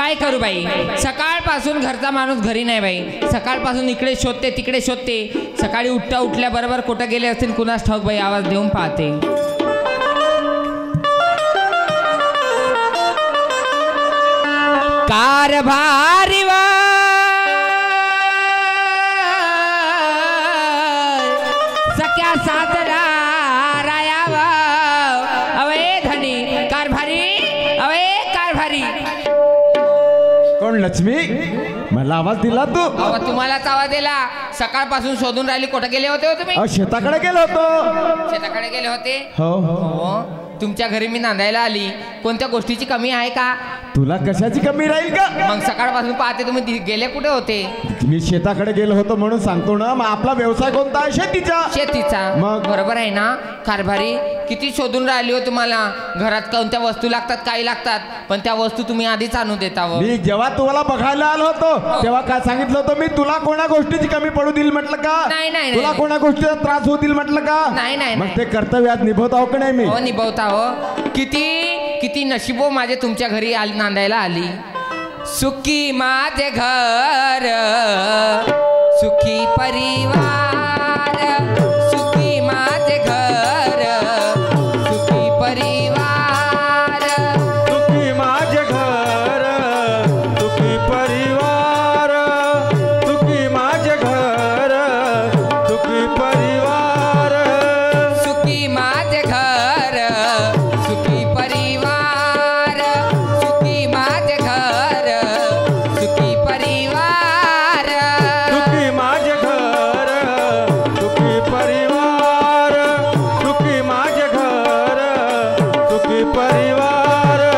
काय करू बाई, सकाळपासून घरचा माणूस घरी नाही बाई. सकाळपासून इकडे शोधते तिकडे शोधते. सकाळी उठल्याबरोबर कुठं गेले असतील कुणास ठाऊक बाई. आवाज देऊन पाहते. कारभारी वा सख्या साजरा रायावा अवे धनी कारभारी अवे कारभारी. कोण लक्ष्मी? मला आवाज दिला तू? तुम्हालाच आवाज दिला. सकाळपासून शोधून राहिली. कुठे गेले होते हो तुम्ही? शेताकडे गेलो होतो. शेताकडे गेले होते? हो. तुमच्या घरी मी नांदायला आली. कोणत्या गोष्टीची कमी आहे का? तुला कशाची कमी राहील का? मग सकाळपासून पाहते तुम्ही गेले कुठे होते? मी शेताकडे गेलो होतो म्हणून सांगतो ना. मग आपला व्यवसाय कोणता आहे? शेतीचा. मग बरोबर आहे ना कारभारी. किती शोधून राहिली हो तुम्हाला. घरात कोणत्या वस्तू लागतात काही लागतात पण त्या वस्तू तुम्ही आधीच आणून देता. मी जेव्हा तुम्हाला बघायला आलो होतो तेव्हा काय सांगितलं होतं मी? तुला कोणा गोष्टीची कमी पडू दिल म्हटलं का? नाही. तुला कोणा गोष्टीचा त्रास होतील म्हटलं का? नाही. मग ते कर्तव्यात निभवता का नाही मी? हो निभवता हो. किती नशिबो माझे तुमच्या घरी नांदायला आली. सुखी माझे घर सुखी परिवार. सुखी माझे घर सुखी परिवार. सुखी माझे घर सुखी परिवार. सुखी माझे घर सुखी परिवार. सुखी माझे घर सुखी परिवार. सुखी माझे घर सुखी परिवार. सुखी माझे घर सुखी परिवार. सुखी माझे घर सुखी परिवार.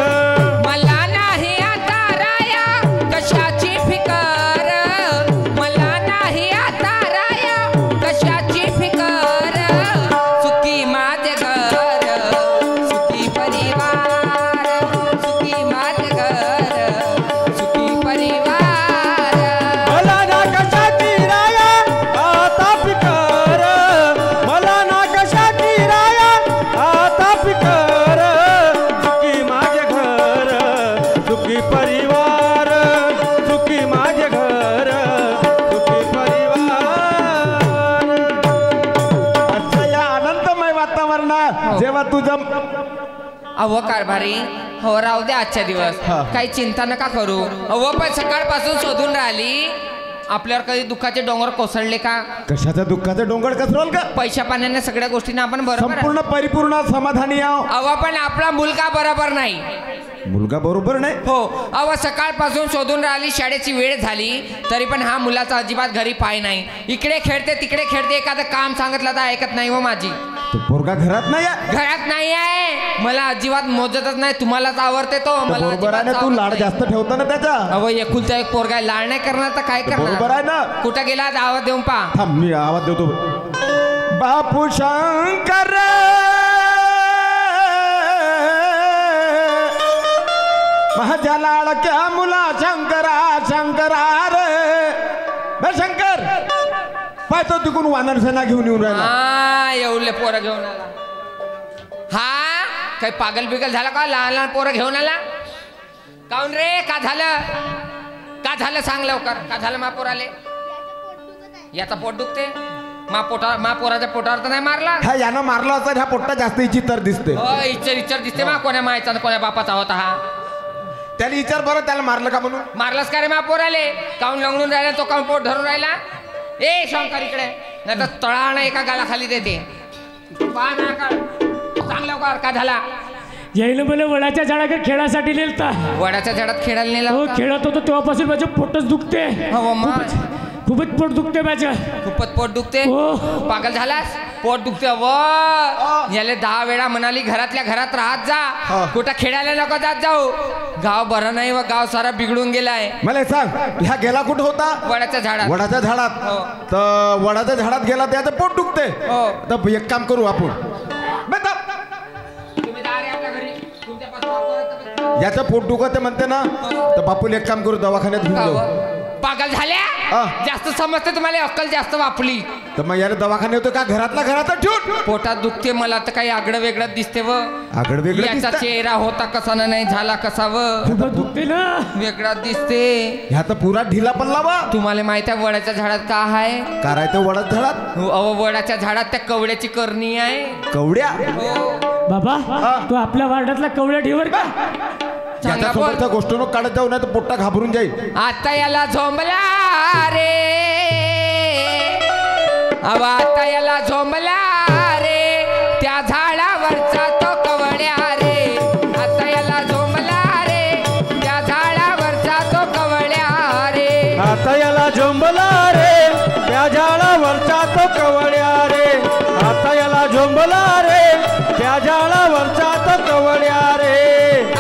मला नाही आता राया कशाची फिकर. मला नाही आता राया कशाची फिकर. सुखी माझे घर सुखी परिवार. सुखी माझे घर सुखी परिवार. मला ना कशाची राया आता फिकर. मला ना कशाची राया आता फिकर. सुखी माझे घर सुखी परिवार. सुखी माझे घर सुखी परिवार. असं या आनंदमय वातावरणात जेव्हा तुझं अहो कारभारी हो राहू दे आजच्या दिवस. काही चिंता नका करू. अहो पण सकाळपासून शोधून राहिली. आपल्यावर कधी दुःखाचे डोंगर कोसळले का? कशाच्या दुःखाचे डोंगर कसरल का? पैशा पाण्याने सगळ्या गोष्टींना आपण बरोबर संपूर्ण परिपूर्ण समाधानी आहो. अहो पण आपला मुलगा बरोबर नाही. मुलगा बरोबर नाही? हो अहो सकाळपासून शोधून राहिली. शाळेची वेळ झाली तरी पण हा मुलाचा अजिबात घरी पाय नाही. इकडे खेळते तिकडे खेळते. एखादं काम सांगितलं तर ऐकत नाही. व माझी तो पोरगा घरात नाही आहे? घरात नाही आहे. मला अजिबात मोजतच नाही. तुम्हालाच आवडते तो. मला बरोबर आहे ना. तू लाड जास्त ठेवतो ना त्याचा. अहो एकुलता एक पोरगा आहे. लाड नाही करणार तर काय करणार? बरोबर आहे ना. कुठं गेला आवाज देऊन पहा. थांब मी आवाज देतो. बापू शंकर माझ्या लाडक्या मुला शंकरा शंकरा रे शंकर पाहतो तिकून वानर सेना घेऊन येऊन राहिला. हा एवढे पोरं घेऊन आला. हा काही पागल बिगल झाला का? लहान लहान पोरं घेऊन आला. काऊन रे? का झालं? का झालं सांग लवकर. का झालं महापोराले? याचा पोट दुखते. महापोराच्या पोटावर तर नाही मारला? हा यानं मारला असता. ह्या पोट्टा जास्त इचितर दिसते. हो इच्चर दिसते. मा कोण्या मायचा कोण्या बापाचा होता हा? त्याला विचार बरं त्याला मारलं का म्हणून. मारलास का रे महापोराले? काऊन लंगडून राहिला तो? काऊन पोट धरून राहिला? ए शंकर इकडे नाही तर तळानं एका गाला खाली देते. सांग लवकर का झाला? यायला मला वडाच्या झाडाकडे खेळासाठी नेलता. वडाच्या झाडात खेळायला नेला? हो खेळत होतो तेव्हापासून माझं पोटच दुखते. खूपच पोट दुखते माझं. खूपच पोट दुखते. पागल झालास? पोट दुखते व याले 10 वेळा म्हणाली घरातल्या घरात राहत जा. कुठं खेळायला नको जात जाऊ. गाव बरं नाही व गाव सारा बिघडून गेलाय. मला सांग ह्या गेला कुठं होता? वडाच्या झाडात. वडाच्या झाडात. तर वडाच्या झाडात गेला त्याचं पोट दुखते. तर एक काम करू आपण. याचं पोट दुखते म्हणते ना तर बापूला एक काम करू दवाखान्यात घेऊन जाऊ. पागल झाल्या? जास्त समजते तुम्हाला. अक्कल जास्त वापली. तर मग याला दवाखाने होतो का घरातला घरातच ठेवून? पोटात दुखते मला तर काही आगडं वेगळं दिसते व आगड वेगळं याचा दिसतं? चेहरा होता कसा ना नाही झाला कसा व खूपच दुखते ना. वेगळा दिसते. ह्या तर पुरा ढिला पडला बा. तुम्हाला माहित आहे वडाच्या झाडात का आहे? काय ते वडत झाडात अहो वडाच्या झाडात त्या कवड्याची करणी आहे. कवड्या. हो बाबा तू आपल्या वार्डातला कवड्या ठेवर का? चांगला बोल. समोरच्या गोष्टीनं काढत जाऊ नाही तर पोट्टा घाबरून जाईल. आता याला झोंबला रे अव आता याला झोंबला रे त्या झाडावरचा तो कवड्या रे. आता याला झोंबला रे त्या झाडावरचा तो कवड्या रे. आता याला झोंबला रे त्या झाडावरचा तो कवड्या रे. आता याला झोंबला रे त्या झाडावरचा तो कवड्या रे.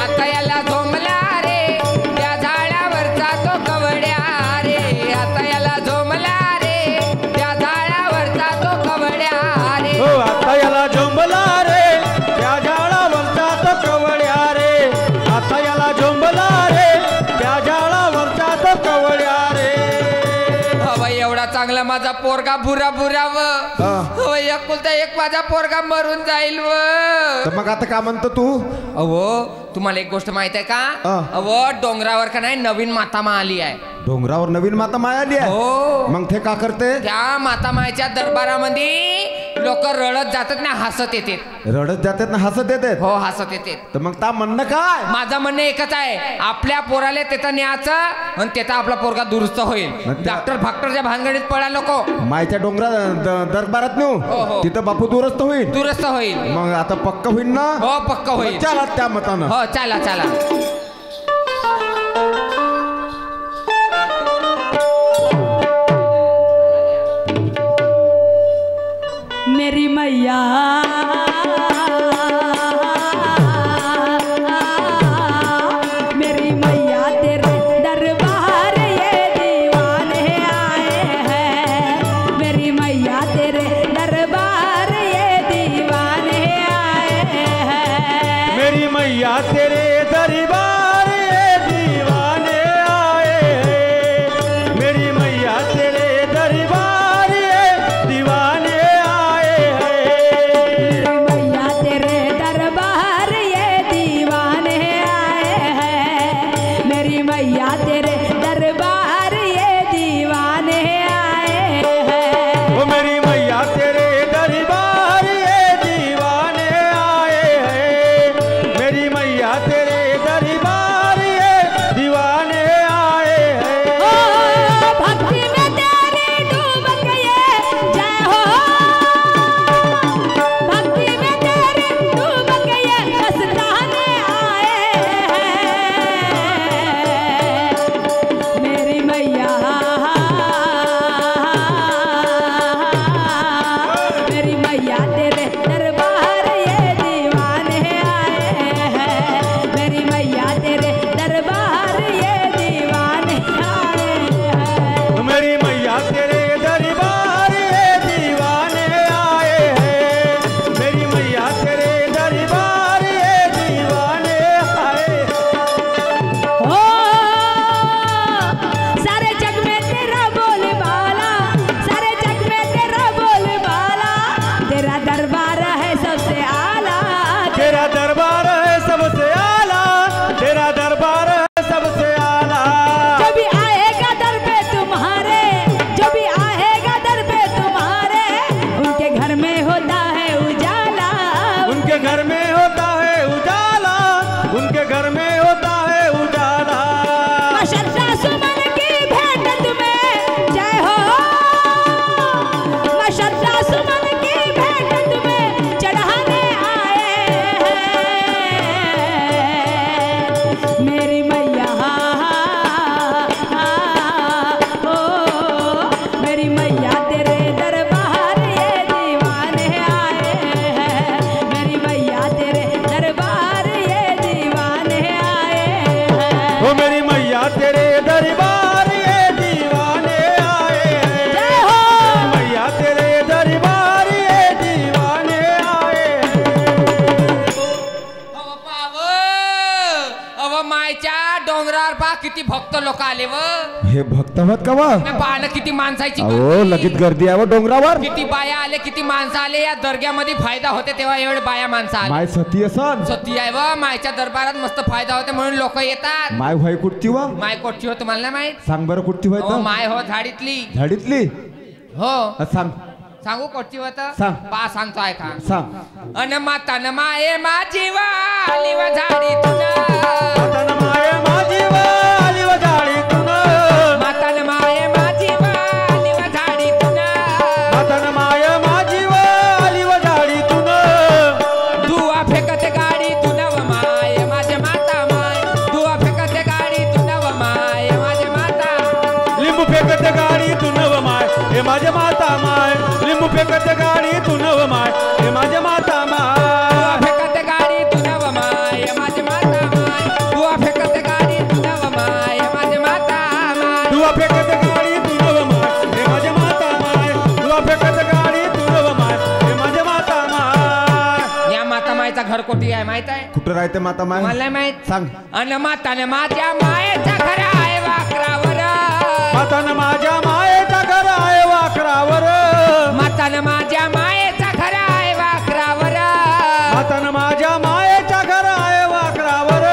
आता याला झोंबला रे त्या झाडावरचा तो कवड्या रे. आता याला झोंबला रे त्या झाडावरचा तो कवड्या रे. हो आता याला झोंबला रे त्या झाडावरचा तो कवड्या रे. आता याला झोंबला रे त्या झाडावरचा तो कवड्या रे. हवाई एवढा चांगला माझा पोरगा बुरा बुरा व हवाई एकुलता एक माझा पोरगा मरून जाईल व. तर मग आता का म्हणतो तू? अहो तुम्हाला एक गोष्ट माहित आहे का? अहो डोंगरावर का नाही नवीन माता मा आली आहे. डोंगरावर नवीन माता माया आली आहे. हो मग ते का करते? त्या माता मायच्या दरबारामध्ये लोक रडत जातात ना हसत येते. रडत जातात ना हसत येतात. हो हसत येते. तर मग ता म्हणणं काय? माझं म्हणणं एकच आहे आपल्या पोराला तिथं न्यायचं आणि तिथं आपला पोरगा दुरुस्त होईल. मग त्या- डॉक्टर फाक्टरच्या भानगडीत पळा नको. मायच्या डोंगरा दरबारात नेऊ हो. तिथं बापू दुरस्त होईल. दुरुस्त होईल. मग आता पक्क होईल ना? हो पक्क होईल. चला त्या मतानं. हो चला चला. मेरी मैया मेरी मैया तेरे दरबार ये दीवाने आए हैं. मेरी मैया तेरे दरबार ये दीवाने आए हैं. मेरी मैया तेरे दरबार ये दीवाने आए हैं. मेरी मैया तेरे दरबार ये दीवाने आए हैं. मेरी मैया तेरे दरबार ये दीवाने आए हैं. मेरी मैया तेरे दरबार ये दीवाने आए हैं. ओ मेरी मैया तेरे दरबार ये दीवाने आए हैं. मेरी मैया तेरे दरबार ये दीवाने आए हैं. ओ भक्ति में तेरी डूब गए जय हो. भक्ति में तेरी डूब गए मस्ताने आए हैं. डोंगरावर पहा किती भक्त लोक आले व हे भक्त मत का वा पाहणं किती माणसाची अहो लगेच गर्दी आहे व डोंगरावर. किती बाया आले किती माणसं आले या दर्ग्यामध्ये फायदा होते तेव्हा एवढे बाया माणसं आले. माय सती असन सती आहे व मायच्या दरबारात मस्त फायदा होते म्हणून लोक येतात. माय व्हाय कुठची व माय कोठची हो तुम्हाला नाही माहित? सांग बरं कुठची हो व्हाय माय हो झाडीतली. झाडीतली हो सांग सांगू कोठची होत सांग. पा सांगतो ऐका. सांग अन माता न माये माझी वाली व झाडीतून माता माये माझी वाली व झाडीतून माता न माये माझी वाली व झाडीतून माता माये माझी वाली व झाडीतून दुवा फेकते गाडीतून व माय माझे माता माय दुवा फेकते गाडीतून व माय माझे माता लिंबू फेकत गाडीतून व माय हे माझे माता माय लिंबू फेकत गाडीतून व माय हे माझे माता माय फेकते गाडीतून व माय माझे माता माय दुवा फेकते गाडीतून व माय माझे माता माय दुवा फेकत गाडीतून व माय हे माझे माता माय दुवा फेकत गाडीतून व माय हे माझे माता माय. या माता मायचा घर कोठी आहे माहित आहे? कुठं राहते माता माय मला नाही माहित. सांग. अन माताने माझ्या मायेचा घर आहे वाकरावर मातानं माझ्या मायेचा घर आहे वाकरावर माताने माझ्या मायेचा घर आहे वाकरावर मातानं माझ्या मायेच्या घर आहे वाकरावर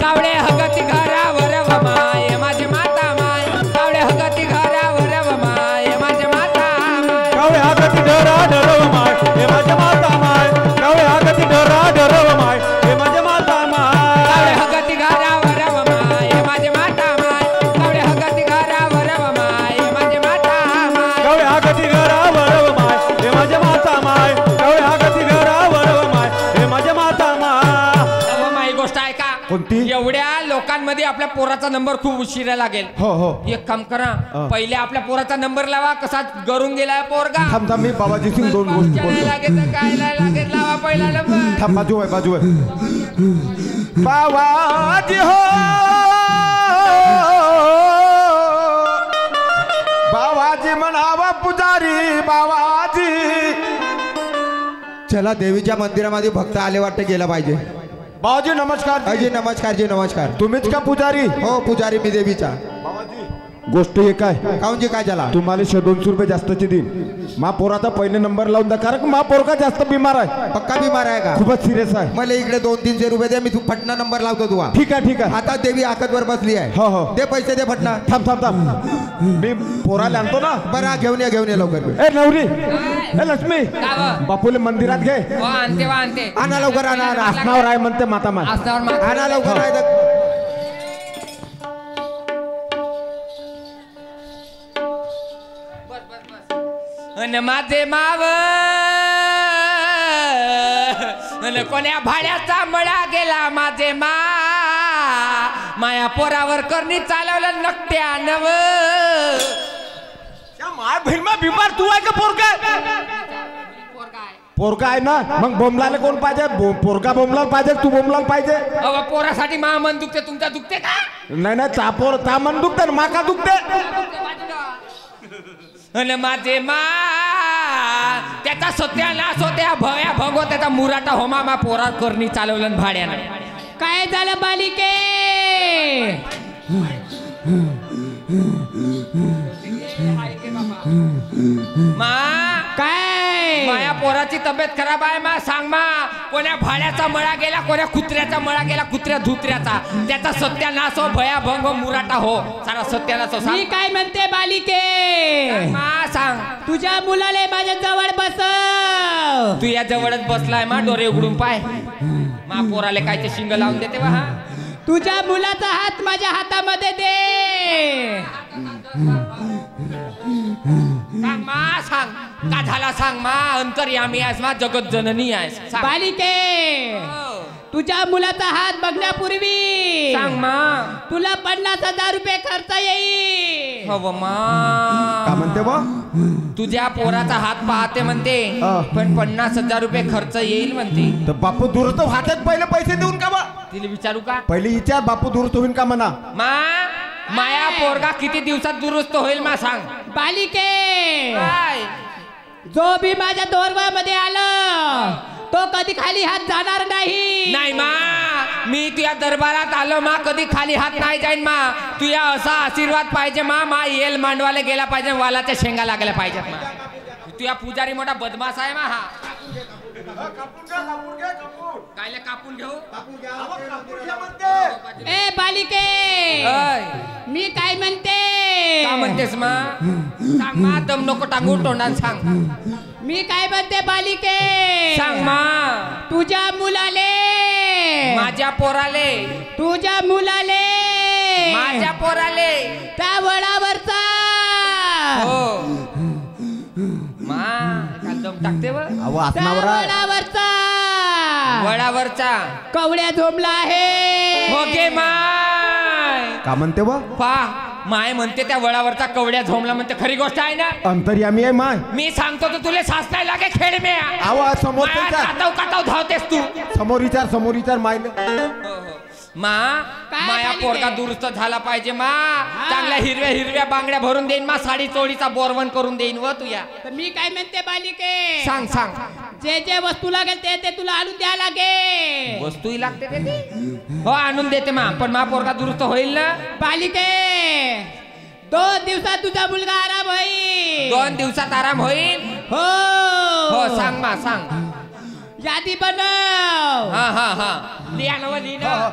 कावळे हगती घरावर व माय माझे माता माय कावळे हगती घरावर व माय माझे माता माय कावळे हागती डरा डरव माय हे माझ्या माता माय कावळे हागती डरा डरव माय हे माझ्या माता कावळे माय हगती घरावर व माय माझे माता माय कावळे हगती घरावर व माय माझे माता माय कावळे हागती घरावर व माय हे माझ्या माता माय कावळे हागती घरावर व माय हे माझ्या माता माय. अहो, माई गोष्ट आहे का? कोणती? एवढ्या लोकांमध्ये आपल्या पोराचा नंबर खूप उशिरा लागेल. हो हो एक काम करा पहिले आपल्या पोराचा नंबर लावा कसा गरून गेलाय पोरगा. थांब थांब मी बाबाजी सिंग दोन गोष्टी पावसाळ्याला बोलतो. लागेल तर काय नाही लागेल लावा पहिला नंबर. थांब बाजू आहे बाजू आहे बाबाजी हो बाबाजी म्हणावा पुजारी बाबाजी. चला देवीच्या मंदिरामध्ये भक्त आले वाटते गेला पाहिजे. बाबाजी नमस्कार. अजी नमस्कार जी नमस्कार. तुम्हीच का पुजारी? हो पुजारी मी देवीचा. गोष्ट एक आहे काऊन जी काय झाला? तुम्हाला 200 रुपये जास्तचे देईन. मा पोराचा पहिले नंबर लावून द्या कारण मा पोरका जास्त बिमार आहे. पक्का बिमार आहे का? खूपच सिरियस आहे. मला इकडे 200-300 रुपये दे मी तू फटना नंबर लावतो तुला. ठीक आहे ठीक आहे. आता देवी आकतवर बसली आहे. हो हो दे पैसे दे फटना. थांब थांब थांब मी पोराला आणतो ना. बरं घेऊन ये लवकर. ए नवरी ए लक्ष्मी का व? बापूले मंदिरात घे. हो आणते वा आणते. आणा लवकर आणा आणा. आसनावर आहे म्हणते माता माय. आसनावर माता. आणा लवकर आहे तर. अन माझे माव अन कोण्या भाड्याचा मळा गेला माझे माया पोरावर करणी चालवलं नकट्या नव. माय भीमा बिमार तू आहे का पोरगा? पोरगा आहे ना मग बोंबलाला कोण पाहिजे? पोरगा बोंबलाल पाहिजे तू बोंबलाल पाहिजे? अहो पोरासाठी मा मन दुखते तुमचा दुखते का? नाही नाही ता मन दुखते मा का दुखते? अन माझे त्याचा सत्यानाश होत्या भया भगो त्याचा मुराटा होमा मा पोरा करणी चालवलं भाड्यानं. काय झालं बालिके? मा काय माया पोराची तब्येत खराब आहे मा सांग मा कोण्या भाड्याचा मळा गेला कोण्या कुत्र्याचा मळा गेला कुत्र्या धुत्र्याचा त्याचा सत्यानाश हो भयाभंग मुराटा हो सारा सत्यानाश हो. मी काय म्हणते बालिके मा सांग तुझ्या मुलाले माझ्या जवळ बसव. तू या जवळच बसलाय मा डोळे उघडून पाय मा पोराले कायचे शिंग लावून देते वा. तुझ्या मुलाचा हात माझ्या हातामध्ये दे. सांग मा सांग का झाला सांग मा अंतर्यामी आहेस मा जगत जननी आहेस सांग. बालिके तुझ्या मुलाचा हात बघण्यापूर्वी सांग मा तुला 50,000 रुपये खर्च येईल. हो मा का म्हणते बा? तुझ्या पोराचा हात पाहते म्हणते पण 50,000 रुपये खर्च येईल म्हणते. तर बापू दुरुस्त हातात पहिले पैसे देऊन का बा? तिला विचारू का? पहिले विचार बापू दुरुस्त होईल का म्हणा. माया पोरगा किती दिवसात दुरुस्त होईल मा सांग. बालिके काय जो भी माझ्या दोरवामध्ये आलं तो कधी खाली हात जाणार नाही. नाही मा मी तुझ्या दरबारात आलो मा कधी खाली हात नाही जाईन मा तुझ्या असा आशीर्वाद पाहिजे मा येल मांडवाला गेला पाहिजे वालाच्या शेंगा लागल्या पाहिजेत मा तुझ्या पुजारी मोठा बदमाश आहे मा हा कायले कापून घेऊ ए बालिके मी काय म्हणते का म्हणतेस मा सांग मा दम नको टाकू तोंडात सांग मी काय म्हणते बालिके सांग मा तुझ्या मुलाले माझ्या पोराले तुझ्या मुलाले माझ्या पोराले त्या वडावरचा हो मा काल दम टाकते व अहो त्या आसनावर आहे. वडावरचा वडावरचा कवड्या झोमला आहे ओके माय का म्हणते बा पा माय म्हणते त्या वडावरचा कवड्या झोमला म्हणते खरी गोष्ट आहे ना अंतर्यामी आहे माय मी सांगतो तर तुला सासनाय लागे खेळ मे अहो समोर विचार काताव काताव धावतेस तू समोर विचार मायले मा काय माया झाली पोरगा ते? दुरुस्त झाला पाहिजे मा चांगल्या हिरव्या हिरव्या बांगड्या भरून देईन मा साडी चोळीचा बोरवण करून देईन व तुया तर मी काय म्हणते बालिके सांग सांग जे जे वस्तू लागेल ते ते तुला आणून द्या लागेल वस्तूही लागते ते ती? हो आणून देते मा पण मा पोरगा दुरुस्त होईल ना बालिके 2 दिवसात तुझा मुलगा आराम होईल 2 दिवसात आराम होईल हो हो सांग मा सांग यादी बनव हा लिहा नव लिहिलं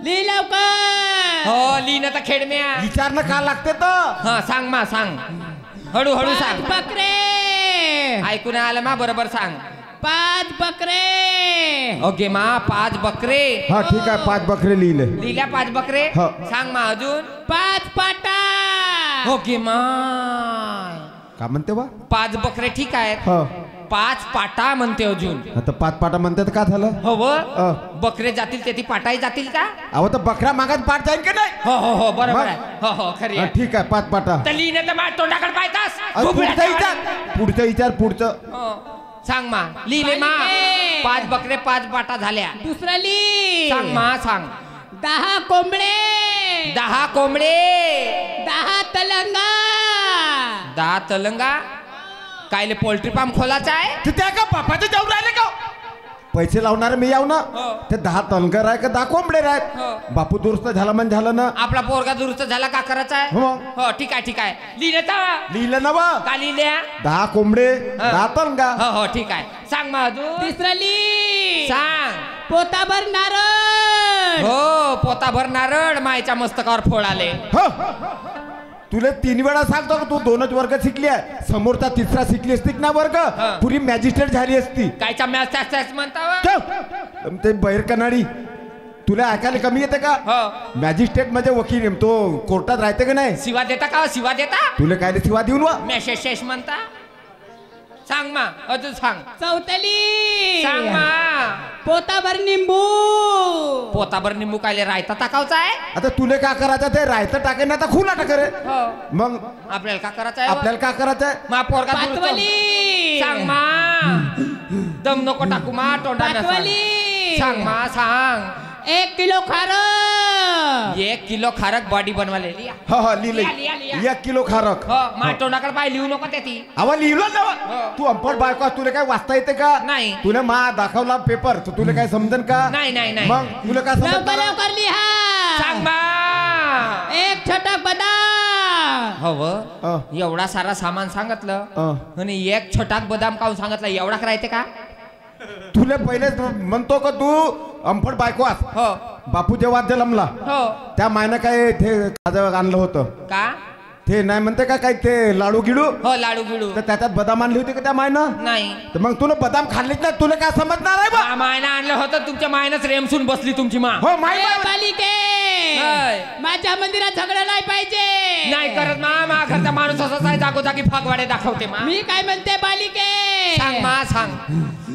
लिह लवकर हो लिहिणं तर खेळम्या विचारणं का लागते तर हा सांग मा सांग हळूहळू सांग 5 बकरे ऐकून आलं मा बरोबर सांग 5 बकरे ओके मा 5 बकरे हा ठीक आहे 5 बकरे लिहिले लिहिल्या 5 बकरे हो. सांग मा अजून 5 पाटा ओके मा का म्हणते बा 5 बकरे ठीक आहेत हो 5 पाटा म्हणते अजून आता 5 पाटा म्हणते तर का झालं हो व अ. बकरे जातील ते ती पाटाही जातील का अहो तर बकरा मागात पाठ जाईल की नाही हो बरोबर मग? आहे हो खरी हा, आहे ठीक आहे 5 पाटा तर लिहिणं तर माझ्या तोंडाकडे पाहतास पुढचं विचार पुढचं सांग मा लिहिले मा बालिके. 5 बकरे 5 पाटा झाल्या दुसरं लिह सांग मा सांग 10 कोंबडे 10 कोंबडे 10 तलंगा 10 तलंगा कायले पोल्ट्री फार्म खोलाचा आहे ते त्या का बापाचे जाऊन राहिले का पैसे लावणार मी याव ना हो. ते 10 तलगर आहे का 10 कोंबडे हो. आहेत बापू दुरुस्त झाला म्हणजे झालं ना आपला पोरगा दुरुस्त झाला का करायचा आहे हो. हो ठीक आहे लिहिलं तर लिहिलं ना बा का लिहिल्या 10 कोंबडे हा. 10 तलगा हो ठीक आहे सांग मा अजून तिसरं लिह सांग पोताभर नारळ हो पोताभर नारळ मायच्या मस्तकावर फोड आले हो तुला 3 वेळा सांगतो का तू 2च वर्ग शिकली आहे समोरचा 3रा शिकली असती ना वर्ग पुरी मॅजिस्ट्रेट झाली असती कायच्या मॅच टॅक्स म्हणता व? ठेव. ते बैर कनाडी तुला ऐकायला कमी येते का हो मॅजिस्ट्रेट म्हणजे वकील तो कोर्टात राहते का नाही शिवा देता का शिवा देता तुला काय शिवा देऊन वा मेसेज शेष म्हणता सांग मा अजून सांग चौथली सांग मा पोताभर निंबू पोताभर निंबू कायले रायता टाकावचा आहे आता तुला का करायचं ते रायतं टाकेन ना तर खुला टाके रे हो मग आपल्याला का करायचं आहे आपल्याला का करायचंय मा पोरगा दुरुस्त. पाचवली सांग मा दम नको टाकू मा तोंडाने पाचवली सांग मा सांग 1 किलो खारक 1 किलो खारक बॉडी बनवाले लिया हा लिहिले लिहा. 1 किलो खारक हो मा तोंडाकडे पाय लिहू नको ते ती अवा लिहिलं ना हो. तू अंपट बायको आहेस, तुला काय वाचता येते का नाही. तुला मा दाखवला पेपर तर तुला काय समजन का नाही मग तुला काय लवकर समजणार लवकर लिहा सांग मा 1 छटक बदाम हो व. अ. एवढा सारा सामान सांगितलं अ. आणि 1 छोटाक बदाम काऊन सांगितलं एवढा करायचे का तुला पहिले म्हणतो का तू अंपट बायको आहेस. हो बापू जेव्हा जन्मला हो त्या मायनं काय ते खाजं आणलं होतं का ते नाही म्हणते का काय ते लाडू गिडू हो लाडू बिडू तर त्याच्यात बदाम आणली होती का त्या मायनं नाही तर मग तुला बदाम खाल्लीच नाही तुला काय समजणार आहे बा मायनं आणलं होतं तुमच्या मायनच रेमसून बसली तुमची मा हो माय ए, बालिके हाय. माझ्या मंदिरात झगडा नाही पाहिजे नाही करत मा घरचा माणूस असाच आहे जागोजागी फागवाडे दाखवते मा मी काय म्हणते बालिके सांग मा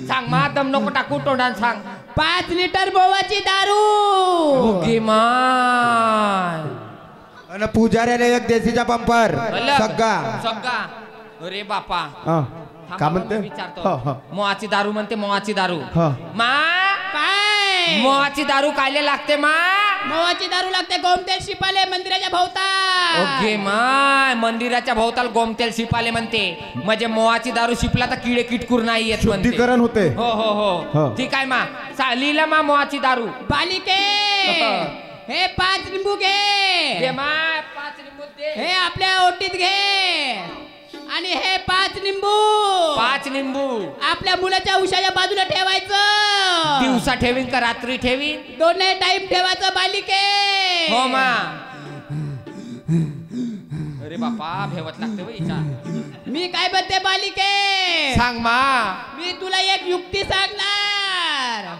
सांग मा दम नको टाकू तोंडान सांग 5 लिटर गोवाची दारू ओके मा आणि पुजाऱ्याने एक देशीचा पंपर सग्गा अरे बापा का म्हणते विचारतो मोहाची दारू म्हणते मोहाची दारू हा. मा काय मोहाची दारू कायले लागते मा मोवाची दारू लागते गोमतेल शिपाले मंदिराच्या भोवताल. ओके माय मंदिराच्या भोवताल गोमतेल शिपाले म्हणते म्हणजे मोहाची दारू शिपला तर किडे किटकूर नाही येत म्हणते. शुद्धीकरण होते. हो हो हो हो. ठीक आहे मा लिहिलं मा मोहाची दारू. बालिके हे 5 लिंबू घे. दे माय 5 लिंबू दे. हे आपल्या ओटीत घे आणि हे 5 लिंबू 5 लिंबू आपल्या मुलाच्या उशाच्या बाजूला ठेवायचं. दिवसा ठेवीन का रात्री ठेवीन? दोन्ही टाइम ठेवायचं बालिके. हो मा. अरे बापा भेवत लागते बाईचा. मी काय म्हणते बालिके सांग मा. मी तुला एक युक्ती सांगणार.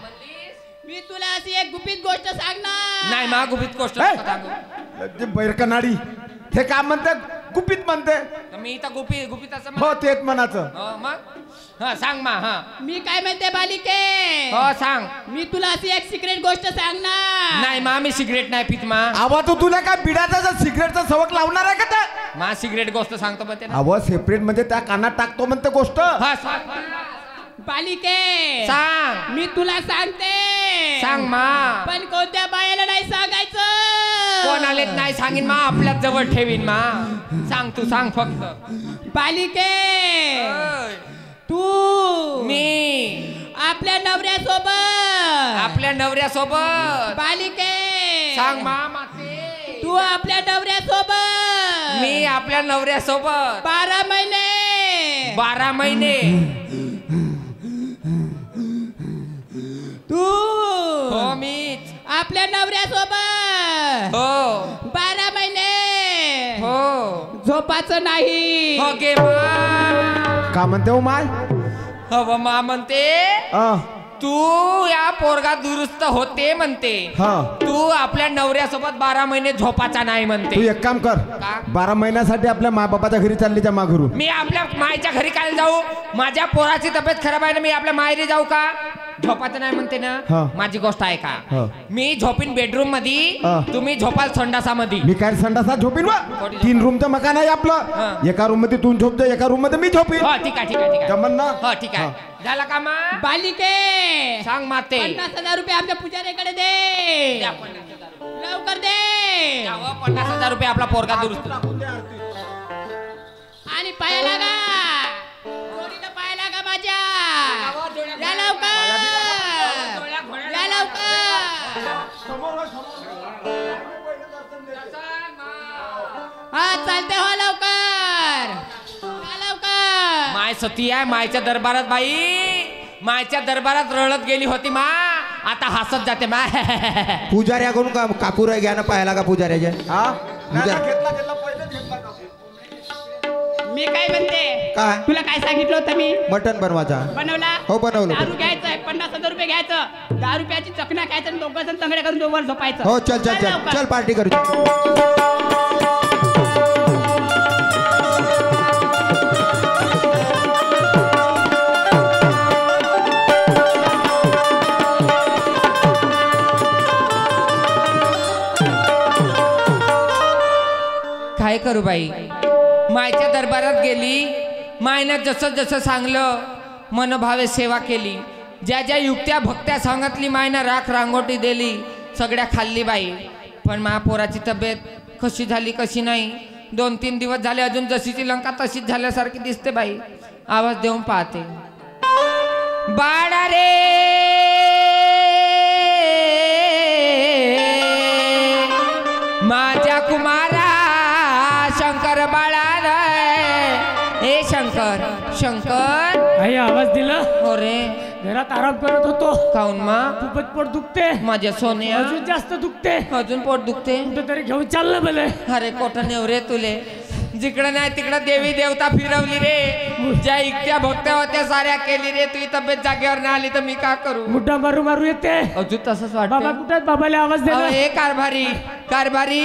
मी तुला अशी एक गुपित गोष्ट सांगणार. नाही मा गुपित गोष्ट हे? नका सांगू. ते बैरकनाडी ते काम म्हणते गुपित म्हणते. मी इथं गुपित असं हो तेच म्हणाचं. हो मग हा सांग मा. हा मी काय म्हणते बालिके हो सांग. मी तुला अशी एक सिक्रेट गोष्ट सांगणार. नाही मा मी सिगरेट नाही पित मा. आवा तो तुला काय बिडाचा सिगरेटचा सवक लावणार आहे का ते? मा सिगरेट गोष्ट सांगतो पण ते ना. आवा सेपरेट म्हणजे त्या कानात टाकतो म्हणते गोष्ट. हा सांग बालिके सांग. मी तुला सांगते सांग मा. पण कोणत्या बायाला नाही सांगायचं. कोणालेच नाही सांगीन मा आपल्याच जवळ ठेवीन मा. सांग तू सांग फक्त. बालिके ओय. तू मी आपल्या नवऱ्यासोबत आपल्या नवऱ्यासोबत. बालिके सांग मा माते. तू आपल्या नवऱ्यासोबत मी आपल्या नवऱ्यासोबत 12 महिने 12 महिने. तू हो मीच. आपल्या नवऱ्यासोबत हो 12 महिने हो झोपाचं नाही. हो गे मा. का म्हणते हो माय? हो मा म्हणते तू या पोरगा दुरुस्त होते म्हणते. हा. तू आपल्या नवऱ्यासोबत 12 महिने झोपाचा नाही तू म्हणते. एक काम कर का? 12 महिन्यासाठी आपल्या मा बापाच्या घरी चालली जा माघरून. मी आपल्या मायच्या घरी काय जाऊ? माझ्या पोराची तब्येत खराब आहे ना मी आपल्या माहेरी जाऊ का? झोपाचं नाही म्हणते हा. ना. माझी गोष्ट आहे हा. का? मी झोपीन बेडरूम मध्ये हा. तुम्ही झोपाल संडासामध्ये. मी काय संडासात झोपीन वा? 3 रूमचं मकान आहे हा. आपलं. एका रूम मध्ये तू झोपतो एका रूम मध्ये मी झोपीन. हो ठीक आहे ठीक आहे ठीक आहे. जमन ना? हो ठीक आहे. झाला का मा? बालिके सांग माते. 50,000 रुपये आमच्या पुजाऱ्याकडे दे. द्या 50,000 रुपये. लवकर दे. द्यावं 50,000 रुपये आपला पोरगा दुरुस्त. आणि पाया लागा जोडीनं पाया लागा माझ्या. या लवकर या लवकर. हा चालते हो लवकर या लवकर. माय सती आहे मायच्या दरबारात बाई. मायच्या दरबारात रडत गेली होती मा. आता हसत जाते मा. पुजाऱ्याकडून का कापूर घ्या ना पाहायला का पुजाऱ्याच्या. हा? नाही, उद्या. नाही, घेतला, घेतला, पहिलेच घेतला का? मी काय म्हणते काय? तुला काय सांगितलं होतं मी? मटण बनवायचा. बनवला. हो, बनवलं. दारू घ्यायचं 50,000 रुपये घ्यायचं. 10 रुपयाची चकना खायचं आणि 2 जण तंगड्या करून वर झोपायचं. हो चल चल चल लवकर. चल पार्टी करू. काय करू बाई? मायच्या दरबारात गेली. मायनं जसं जसं सांगलं मनभावे सेवा केली. ज्या ज्या युक्त्या भक्त्या सांगितली मायनं राख रांगोटी दिली. सगळ्या खाल्ली बाई. पण महापोराची तब्येत कशी झाली कशी नाही. 2-3 दिवस झाले अजून जशीची लंका तशीच झाल्यासारखी दिसते बाई. आवाज देऊन पाहते. बाळा रे माझ्या कुमारा शंकर बाळा रे. ए शंकर शंकर. आई आवाज दिला. हो रे. घरात आराम करत होतो. काऊन मा? खूपच पोट दुखते. माझ्या सोन्या अजून जास्त दुखते. अजून पोट दुखते. कुठेतरी घेऊन चाललं भले. अरे कोठं नेऊ रे तुले. जिकडं नाही तिकडं देवी देवता फिरवली रे. ज्या इकत्या भक्त्या होत्या साऱ्या केली रे. तुझी तब्येत जागेवर नाही आली तर मी का करू? मुद्दा मारू मारू येते. अजून तसंच बाबा वाटतं. कुठे बाबाला आवाज दिला. ए कारभारी कारभारी.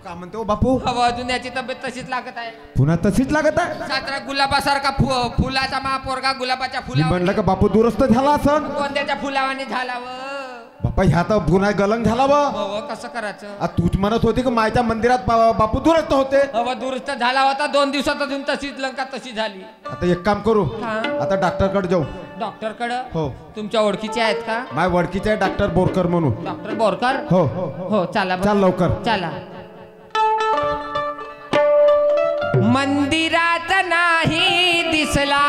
का म्हणते हो बापू? हवं अजून याची तब्येत तशीच लागत आहे. पुन्हा तशीच लागत आहे. साजरा गुलाबासारखा फुलाचा महापोरगा गुलाबाच्या मी फुला. म्हणलं का बापू दुरुस्त झाला असं. कोणत्याच्या फुलावाने झाला व. बापा ह्या तर पुन्हा गलंग झाला व. हो कसं करायचं? आ, तूच म्हणत होती की मायच्या मंदिरात बापू दुरुस्त होते. हवं दुरुस्त झाला होता. 2 दिवसात अजून तशीच लंका तशी झाली. आता एक काम करू. हा. आता डॉक्टर कडे जाऊ. डॉक्टर कडं हो. तुमच्या ओळखीचे आहेत का? माझ्या वडकीचे आहे डॉक्टर बोरकर म्हणून. डॉक्टर बोरकर. हो हो चला बरं. चाल लवकर. चला. मंदिरात नाही दिसला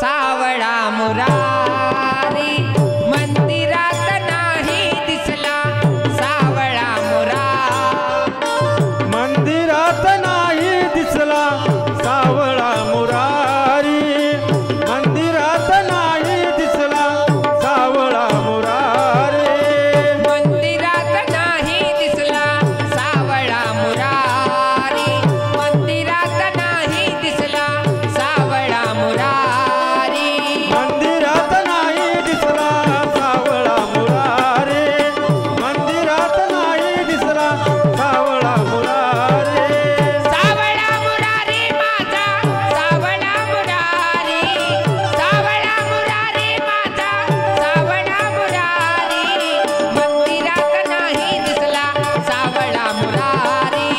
सावळा मुरारी, मंदिरात नाही दिसला सावळा मुरारी, मंदिरात नाही दिसला सावळा मुरारी, मंदिरात नाही दिसला सावळा मुरारी, मंदिरात नाही दिसला सावळा मुरारी, मंदिरात नाही दिसला सावळा मुरारी, मंदिरात नाही दिसला सावळा मुरारी, मंदिरात नाही दिसला सावळा मुरारी, सावळा मुरारी माझा सावळा मुरारी, सावळा मुरारी माझा सावळा मुरारी, मंदिरात नाही दिसला सावळा मुरारी,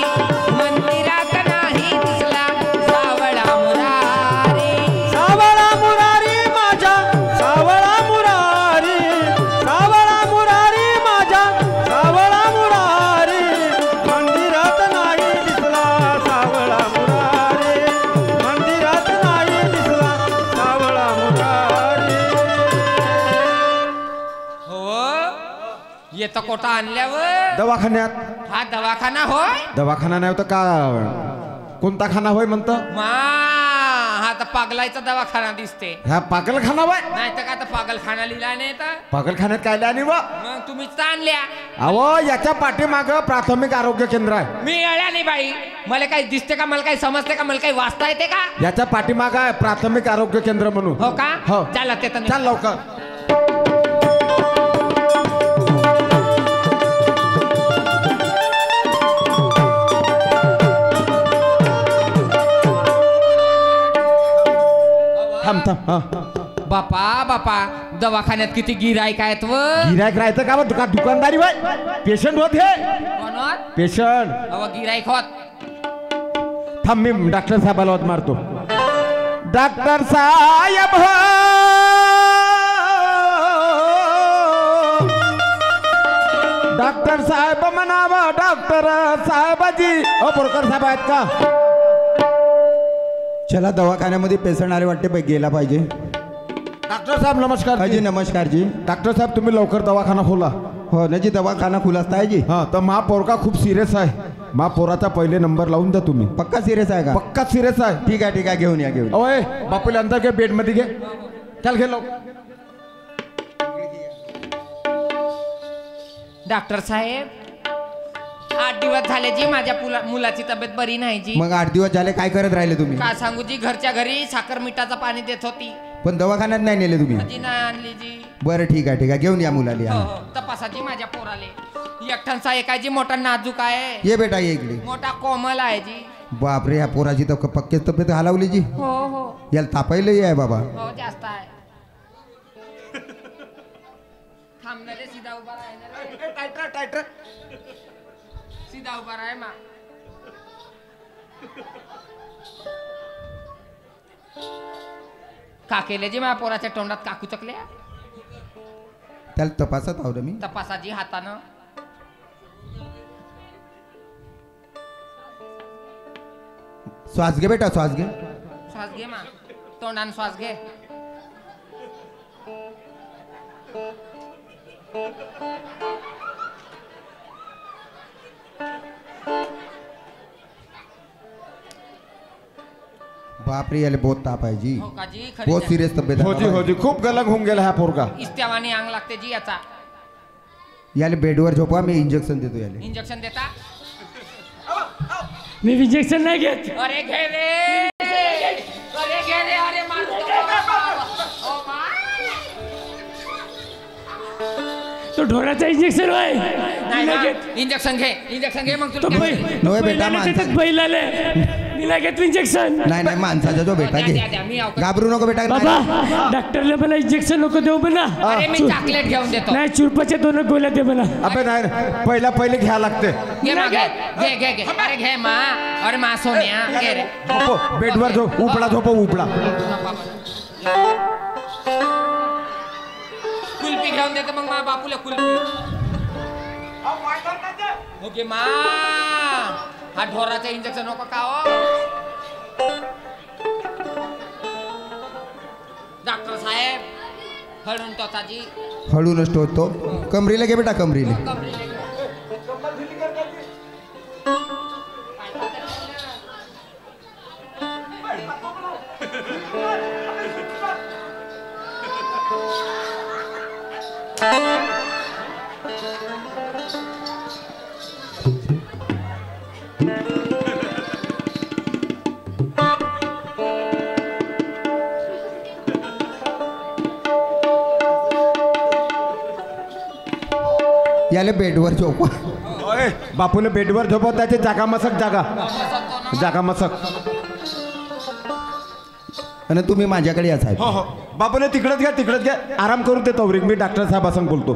मंदिरात नाही दिसला सावळा मुरारी. सावळा मुरारी माझा सावळा मुरारी, सावळा मुरारी माझा सावळा मुरारी, मंदिरात नाही दिसला सावळा मुरारी, मंदिरात नाही दिसला सावळा मुरारी. हो येतं कोटा आणल्यावर दवाखान्यात. हा दवाखाना होय. दवाखाना नाही होता का? कोणता खाना होय म्हणतं? मा हा तर पागलायचा दवाखाना दिसते. ह्या पागलखाना होय. नाही तर का तर पागलखाना लिहिला नाही तर पागलखान्यात काय आणि वा मग तुम्हीच तर आणल्या. अहो याच्या पाठीमाग प्राथमिक आरोग्य केंद्र आहे. मी येळ्या नाही बाई. मला काही दिसते का? मला काही समजते का? मला काही वाचता येते का? याच्या पाठीमाग आहे प्राथमिक आरोग्य केंद्र म्हणून. हो का? हो. चला ते तर चाल लवकर. थांब थांब. हा. बापा बापा दवाखान्यात किती गिराईक आहेत व. गिरायक राहायचं का? बा दुकानदारी बाय पेशंट होत हे कोण होत? पेशंट. अहो गिराईक होत. थांब मी डॉक्टर साहेबाला होत मारतो. डॉक्टर साहेब डॉक्टर साहेब म्हणावं. डॉक्टर साहेबाजी. अ बोरकर साहेब आहेत का? चला दवाखान्यामध्ये पेशंट आले वाटते गेला पाहिजे. डॉक्टर साहेब नमस्कार हाजी नमस्कार जी. डॉक्टर साहेब तुम्ही लवकर दवाखाना खोला. हो ना जी दवाखाना खुलासता आहे जी. हा तर महापौर खूप सिरियस आहे. महापौराचा पहिले नंबर लावून द्या तुम्ही. पक्का सिरियस आहे का? पक्का सिरियस आहे. ठीक आहे घेऊन या घेऊन. ओए बापूला अंदर घे बेड मध्ये घे. चल घे लवकर. डॉक्टर साहेब 8 दिवस झाले जी माझ्या मुलाची तब्येत बरी नाही जी. मग 8 दिवस झाले काय करत राहिले तुम्ही? काय सांगू जी घरच्या घरी साखर मिठाचं पाणी देत होती. पण दवाखान्यात नाही नेले तुम्ही? जी नाही आणली जी. बरं ठीक आहे घेऊन या मुलाला. हो हो तपासाची माझ्या पोराले. एकठांचा एक आहे जी मोठा नाजूक आहे. ये बेटा ये इकडे. मोठा कोमल आहे जी. बापरे ह्या पोराची तर पक्के तब्येत हलावली जी. हो हो याला तापायला आहे बाबा. हो जास्त आहे. थांबणारे सीधा उभा राहिला. सीधा उभा राह मा. का केले जी माझ्या पोराच्या तोंडात काकू चकल्या. त्याला तपासत आहो मी. तपासाजी हातानं. श्वास घे बेटा श्वास घे. श्वास घे मा. तोंडानं श्वास घे. बापरे याला बहुत ताप आहे जी. हो का जी खरी बहुत सिरियस तब्येत आहे हो जी बाबा. हो जी खूप गलग होऊन गेला हा पोरगा. इस्त्यावानी अंग लागते जी याचा. याला बेडवर झोपवा मी इंजेक्शन देतो याला. इंजेक्शन देता. मी इंजेक्शन नाही घेत. अरे घे रे. अरे घे रे. अरे मारू ओ मा. तो ढोराचा इंजेक्शन होय. नाही मी ना. घेत. इंजेक्शन घे. इंजेक्शन घे मग तो तुला बैल काय- नव्हे बेटा, बैलाला माणसा- देतात बैलाले. मी नाही घेत इंजेक्शन. नाही माणसाचा जो बेटा घे. द्या, मी अवकाश- घाबरू नको बेटा. बाबा डॉक्टरला मला इंजेक्शन नको देऊ म्हणा. अरे मी चॉकलेट घेऊन देतो. नाही चुरपाच्या 2 गोळ्या दे म्हणा. अबे नाही पहिले घ्या लागते. घे मा घे. घे घे घे. अरे घे मा. अरे मा सोन्या घे रे. झोपो बेडवर झोप. उपडा झोपो उपडा. कुल्फी घेऊन देते मग माझ्या बापूला कुल्फी. ओके मा हा ढोराचं इंजेक्शन नको का हो डॉक्टर साहेब. हळून टोचाची. हळूनच टोचतो. कमरीला घे बेटा कमरीला. याले बेडवर झोपवा. ओय, बापूला बेडवर झोपव. त्याची जागा मसक जागा जागा मसक. आणि तुम्ही माझ्याकडे या साहेब. हो हो बापूला तिकडच घ्या तिकडच घ्या. आराम करून देतो. मी डॉक्टर साहेबांसंग बोलतो.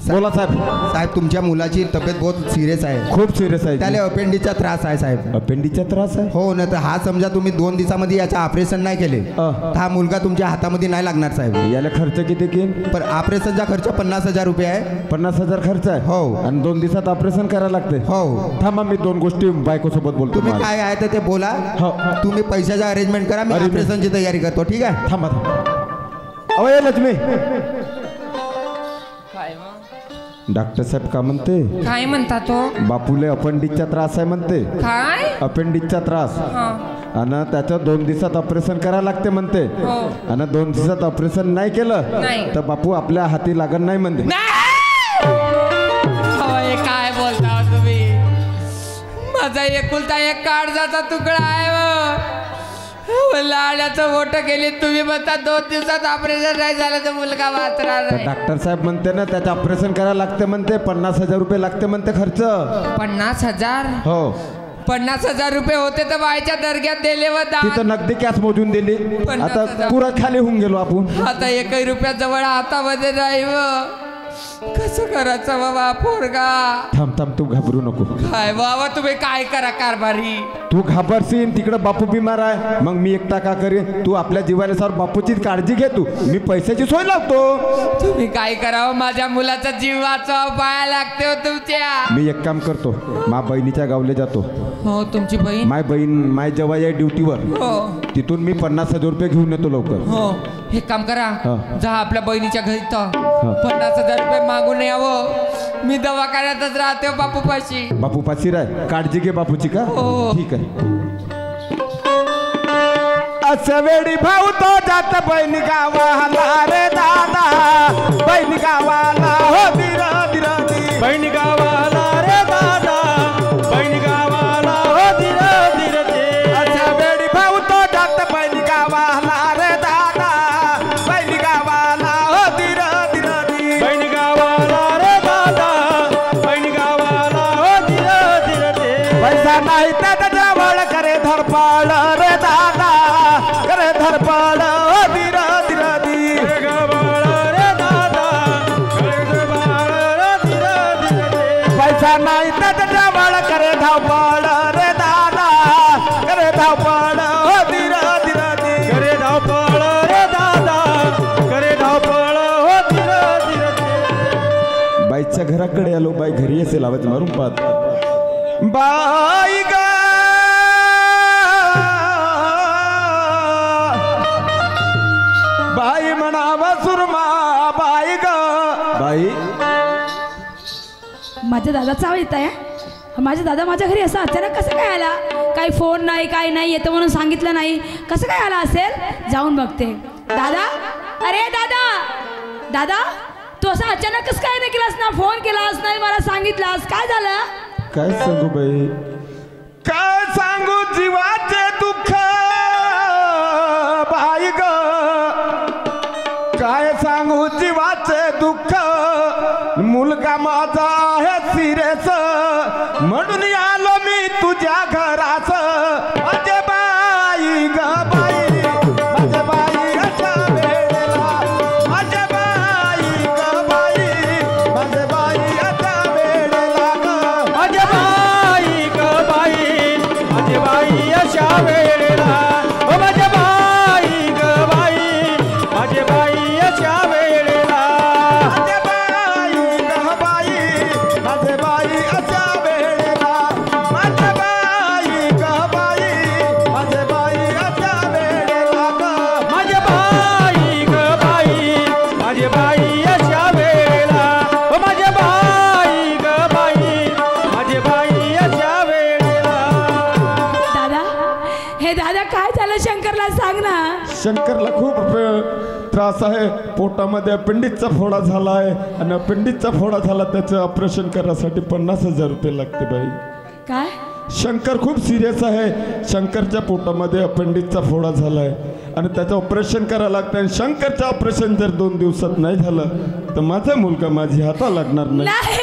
बोला साहेब. साहेब तुमच्या मुलाची तब्येत बहुत सिरियस आहे. खूप सिरियस आहे. त्याला अपेंडिसचा त्रास आहे साहेब. अपेंडिसचा त्रास आहे. हो ना. तर हा समजा तुम्ही 2 दिवसामध्ये याचं ऑपरेशन नाही केले तर हा मुलगा तुमच्या हातामध्ये नाही लागणार साहेब. याला खर्च किती घेईन? पण ऑपरेशनचा खर्च 50,000 रुपये आहे. 50,000 खर्च आहे. हो. आणि 2 दिवसात ऑपरेशन करायला लागते. हो. थांबा मी 2 गोष्टी बायको सोबत बोलतो. तुम्ही काय आहे तर ते बोला. हो. तुम्ही पैशाचा अरेंजमेंट करा. मी ऑपरेशनची तयारी करतो. ठीक आहे. थांबा थांबा. अहो ये लक्ष्मी. काय मग डॉक्टर साहेब का म्हणते? काय म्हणता तो? बापूले अपेंडिसचा त्रास आहे म्हणते. काय अपेंडिसचा त्रास. हा. आणि त्याचं 2 दिवसात ऑपरेशन करायला लागते म्हणते. हो. आणि 2 दिवसात ऑपरेशन नाही केलं नाही. तर बापू आपल्या हाती लागत नाही म्हणते. होय, काय बोलता हो तुम्ही? माझा एकुलता एक काळजाचा तुकडा आहे लाड्याचं मोठं केली तुम्ही म्हणता 2 दिवसात ऑपरेशन नाही झालं तर मुलगा वाचणार तर नाही. डॉक्टर साहेब म्हणते ना त्याचं ऑपरेशन करायला लागते म्हणते. 50,000 रुपये लागते म्हणते खर्च. 50,000? हो. 50,000 रुपये होते तर बायच्या दर्ग्यात दिले व तिथं नगदी कॅश मोजून दिली. 50,000. आता पुरा खाली होऊन गेलो आपण. आता 1 रुपया जवळ हातामध्ये नाही व कसं करायचं बाबा पोरगा? थांब थांब तू घाबरू नको. काय बाबा तुम्ही काय करा कारभारी? तू घाबरशील. तिकडं बापू बिमार आहे. मग मी एकटा का करेन? तू आपल्या जीवाला सर बापूची काळजी घे. तू मी पैशाची सोय लावतो. तुम्ही काय करावं? माझ्या मुलाचा जीव वाचवा पाया लागते हो तुमच्या. मी एक काम करतो. मा बहिणीच्या गावले जातो. हो तुमची बहीण? माय बहीण माय जवाई आहे ड्युटीवर. हो. तिथून मी 50,000 रुपये घेऊन येतो लवकर. हो हे काम करा. हा. जा आपल्या बहिणीच्या घरी तर 50,000 रुपये मागून यावं. मी दवाखान्यातच राहते बापूपाशी. बापू पाशी राय. काळजी घे बापूची का? हो. ठीक आहे. असं वेळी भाऊ तो जात बहिणी गावाला रे दादा. बहिणी गावाला हो दिरा दिरा दी. बहिणी गावाला रे दादा. बहिणी गावाला हो धीर धीर दे. असं वेळी भाऊ तो जात बहिणी गावाला रे दादा. बहिणी गावाला हो दिरा दिरा दी. बहिणी गावाला रे दादा. बहिणी गावाला हो धीर धीर दे. पैसा नाही तर जवळ करे धरपड रे दादा. करे धरपड हो दिरा दिरा दी. रे गावाला रे दादा. रे गावाला रे धीर धीर दे. पैसा नाही तर जवळ करे धावपड रे दादा. करे धावपड हो दिरा दिरा दी. करे धावपळ रे दादा. करे धावपळ हो धीर धीर दे. बाईच्या घराकडे आलो. बाई घरी असेल आवाज मारून पाहत. बाई ग बाई म्हणावा सुरमा. बाई ग बाई. माझ्या दादाचा आवाज येत आहे. माझा दादा माझ्या घरी असा अचानक कसं काय आला? काही फोन नाही काही नाही येतं म्हणून सांगितलं नाही. कसं काय आला असेल? जाऊन बघते. दादा, अरे दादा, दादा तू असं अचानक कसं काय नाही केलास ना? फोन केलास नाही मला सांगितलास. काय झालं? काय सांगू बाई? काय सांगू जीवाचे दुःख बाई ग. काय सांगू जीवाचे दुःख. मुलगा माझा आहे सिरेस म्हणून आलो मी तुझ्या घरात. माझे बाई ग बाई. माझे बाई अशा वेळेला. माझे बाई ग बाई. माझे बाई अशा वेळेला ग. माझे बाई ग बाई. माझे बाई अशा वेळेला. ओ माझे बाई अशा वेळेला माझे बाई गं बाई माझे बाई अशा वेळेला माझे बाई गं बाई माझे बाई अशा वेळेला माझे बाई ग बाई माझे बाई अशा वेळेला माझे बाई ग बाई माझे बाई अशा वेळेला दादा हे दादा काय झालं शंकरला सांग ना. शंकरला खूप त्रास आहे. पोटामध्ये अपेंडिक्सचा फोडा झाला आहे आणि अपेंडिक्सचा फोडा झाला त्याचं ऑपरेशन करायसाठी 50,000 रुपये लागते बाई. काय शंकर खूप सिरियस आहे. शंकरच्या पोटामध्ये अपेंडिक्सचा फोडा झाला आहे आणि त्याचं ऑपरेशन करायला लागतं आणि शंकरचं ऑपरेशन जर 2 दिवसात नाही झालं तर माझा मुलगा माझी हाता लागणार नाही. नाही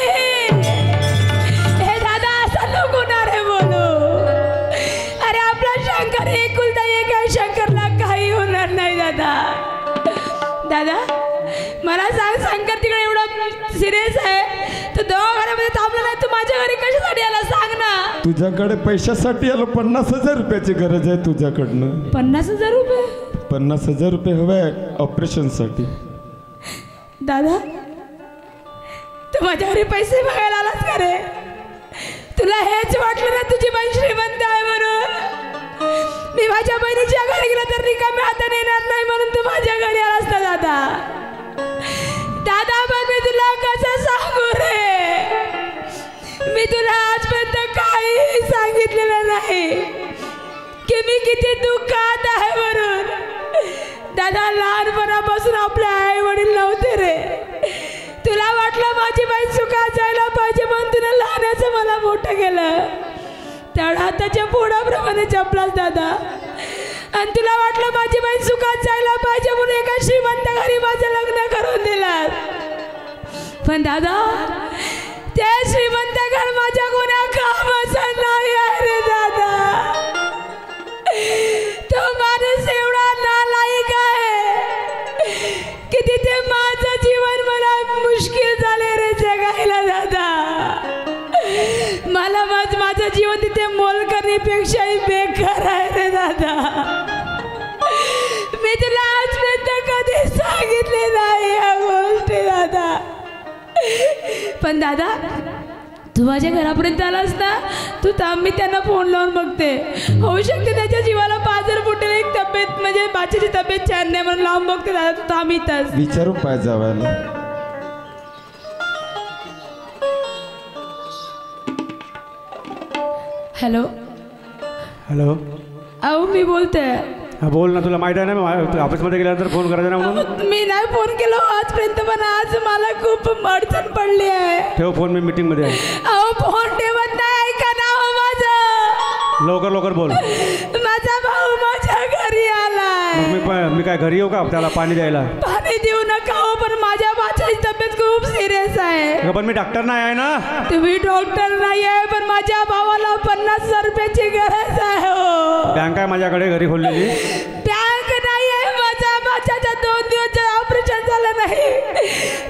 हे दादा असं नको ना रे बोलू. अरे आपला शंकर एकुलता एक आहे. शंकरला काही होणार नाही दादा. दादा मला सांग शंकर तिकडे एवढा सिरियस आहे तू दवाखान्यामध्ये थांबला नाही. तू माझ्या घरी कशासाठी आला सांग ना. तुझ्याकडे पैशासाठी आलो. 50,000 रुपयाची गरज आहे तुझ्याकडनं. 50,000 रुपये 50,000 रुपये हवे ऑपरेशनसाठी. दादा तू माझ्या घरी पैसे मागायला आलास का रे. तुला हेच वाटलं ना तुझी बहीण श्रीमंत आहे म्हणून. मी माझ्या बहिणीच्या घरी गेला तर रिकाम्या हाताने येणार नाही म्हणून तू माझ्या घरी आलास ना दादा. दादा पण मी तुला कसं सांगू रे. मी तुला आजपर्यंत काही सांगितलेलं नाही की मी किती दुःखात आहे म्हणून. दादा लहानपणापासून आपले आई वडील नव्हते रे. तुला वाटलं माझी बहीण सुखात जायला पाहिजे म्हणून तुला लहानाचं मला मोठं केलं. तेवढा हाताच्या पोडाप्रमाणे जपलास दादा. आणि तुला वाटलं माझी बहीण सुखात जायला पाहिजे म्हणून एका श्रीमंत घरी माझं लग्न करून दिलं. पण दादा ते श्रीमंत घर माझ्या कोणा कामाचं नाही आहे रे दादा. तो माणूस एवढा नालायक आहे की तिथे माझं जीवन मला मुश्किल झाले रे जगायला दादा. मला माझं जीवन तिथे मोल करण्यापेक्षाही बेकार आहे रे दादा. मी तुला आजपर्यंत कधी सांगितले नाही या गोष्टी दादा. पण दादा तू माझ्या घरापर्यंत आलास ना. तू थांब मी त्यांना फोन लावून बघते. होऊ शकते त्याच्या जीवाला बाजार फुटेल. एक तब्येत म्हणजे बाच्याची तब्येत छान नाही म्हणून लावून बघते दादा. तू थांब इथंच. विचारू पाहिजे जावायला. हॅलो हॅलो अहो मी बोलते. हा बोल ना. तुला माहित आहे ना ऑफिसमध्ये गेल्यानंतर फोन करायचा ना म्हणून. मी नाही फोन केला आजपर्यंत पण आज मला खूप अडचण पडली आहे. ठेव फोन. मी मीटिंग मध्ये आहे. अहो फोन ठेवत नाही. ऐका ना हो माझं. लवकर लवकर बोल. माझा भाऊ माझ्या घरी आलाय. मग मी काय घरी येऊ का त्याला पाणी द्यायला. पाणी देऊ नका हो. पण माझ्या बाच्याची तब्येत खूप सिरियस आहे. पण मी डॉक्टर नाही आहे ना. तुम्ही डॉक्टर नाही आहे पण माझ्या भावाला 50,000 रुपयाची गरज आहे हो. बँक आहे माझ्याकडे घरी खोललेली. बँक नाही आहे. माझ्या बाच्याच्या 2 दिवस ऑपरेशन झालं नाही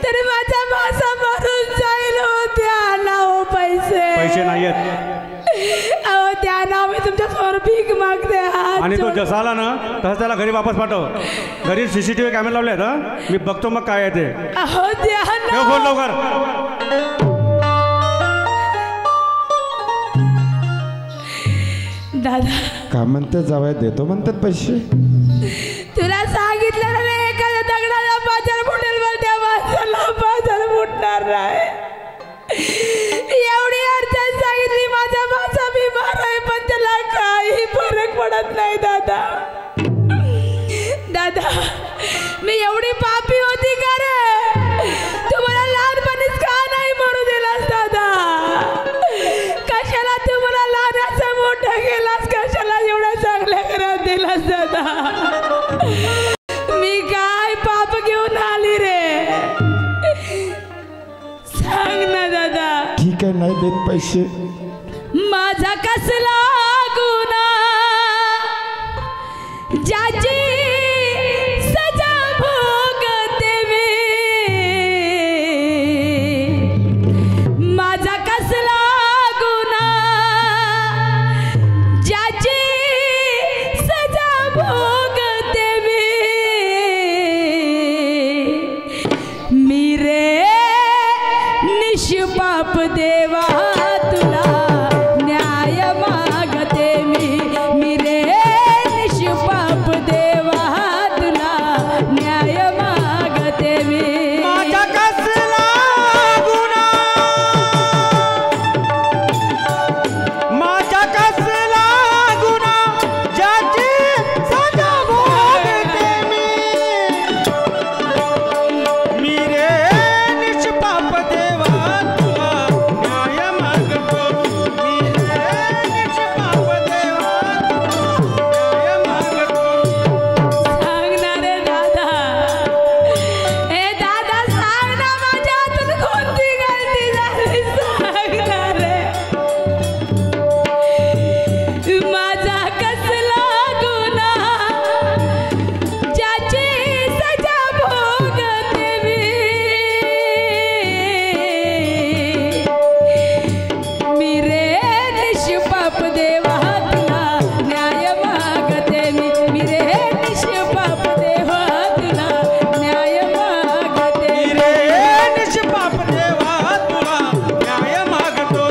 तरी माझा भाषा मरून जाईल हो. द्या ना हो पैसे नाही आहेत. अहो द्या ना. मी तुमच्या समोर भीक मागते. आणि तो जसा आला ना तसं त्याला घरी वापस पाठव. घरी CCTV कॅमेरा लावले आहेत. मी बघतो मग काय आहे ते. अहो द्या ना. फोन लवकर. दादा का म्हणते जावाय देतो म्हणतात पैसे. तुला सांगितलं ना एखाद्या दगडाला बाजार फुटेल पण त्या माणसाला बाजार फुटणार नाही. एवढी अडचण सांगितली. माझा भाचा बिमार आहे पण त्याला काही फरक पडत नाही दादा. दादा मी एवढी पापी होती का रे. तुम्हाला लहानपणीच का नाही म्हणू दिलास दादा. कशाला तुम्हाला लहानाचं मोठं केलास. कशाला एवढ्या चांगल्या घरात दिलास दादा. मी काय पाप घेऊन आली रे. सांग ना दादा. ठीक आहे नाही देत पैसे. माझा कसला गुन्हा ज्याची सजा भोगते मी. माझा कसला गुन्हा ज्याची सजा भोगते मी. देवा तुला न्याय मागते मी रे निष्पाप देवा तुला न्याय मागते मी माझा कसला गुन्हा माझा कसला गुन्हा ज्याची सजा भोगते मी रे निष्पाप देवा तुला न्याय मागतो मी रे निष्पाप देवा न्याय मागतो सांगणार रे दादा ए दादा सांग ना माझ्या हातून कोणती गलती झाली सांगणार रे माझा कसला गुन्हा ज्याची सजा भोगते मी रे निष्पाप देवा तुला न्याय मागते मी रे निष्पाप देवा तुला न्याय मागते मी रे निष्पाप देवा तुला न्याय मागतो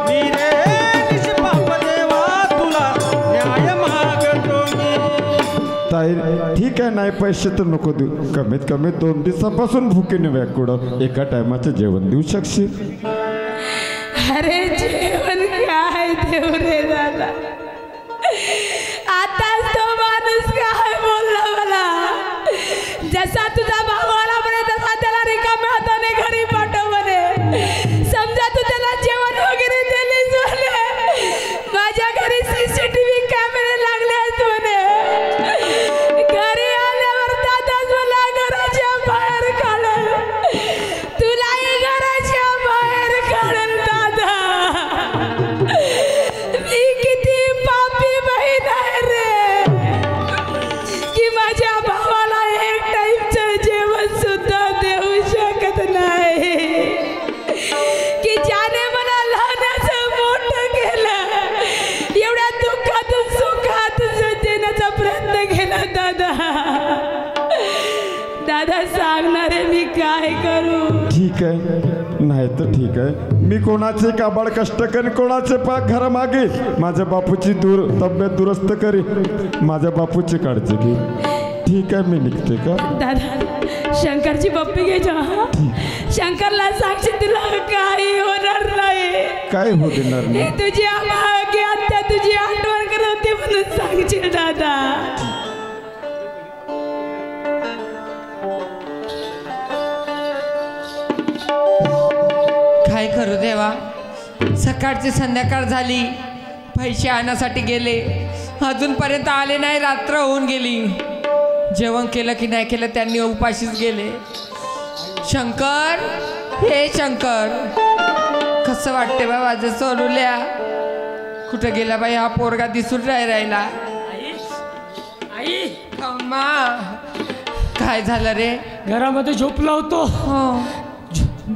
मी रे निष्पाप देवा तुला न्याय मागतो मी ताई ठीक आहे, नाही पैसे तर नको देऊ, कमीत कमी 2 दिवसापासून भुकीने व्याकुडं एका टायमाचं जेवण देऊ शकशील? अरे जेवण काय देऊ रे दादा आताच तो माणूस काय बोलला मला जसा तुझा भाऊ आला म्हणे तसा त्याला रिकाम्या हाताने घरी पाठव म्हणे समजा तू त्याला जेवण वगैरे दिलीस म्हणे माझ्या घरी CCTV कॅमेरे लागले आहेत म्हणे घरी आल्यावर दादाच मला घराच्या बाहेर काढल तुलाही घराच्या बाहेर काढल दादा मी किती पापी बहीण आहे रे की माझ्या भावाला एक टाईमचं जेवण सुद्धा देऊ शकत नाही की ज्याने मला लहानाचं मोठं केलं एवढ्या दुःखातून सुखात देण्याचा प्रयत्न केला दादा दादा सांगणारे मी काय करू ठीक आहे, नाही तर ठीक आहे, मी कोणाचे काबाड कष्ट करीन, कोणाचे पाक घरा मागे माझ्या बापूची तब्येत दुरुस्त करी, माझ्या बापूची काळजी घे. ठीक आहे, मी निघते का? दादा शंकरची पप्पी घे जा शंकरला सांगशील तुला काही होणार नाही काय हो देणार हे नाही? तुझी आम्हा आत्या तुझी आठवण करत होती म्हणून सांगशील दादा काय करू देवा, सकाळची संध्याकाळ झाली, पैसे आणण्यासाठी गेले, अजूनपर्यंत आले नाही, रात्र होऊन गेली, जेवण केलं की नाही केलं त्यांनी उपाशीच गेले. शंकर, हे शंकर, कसं वाटते बा माझं सोडूल्या, कुठं गेला बाई हा पोरगा दिसून राहिला. आई अम्मा, काय झालं रे? घरामध्ये झोपला होतो. हो,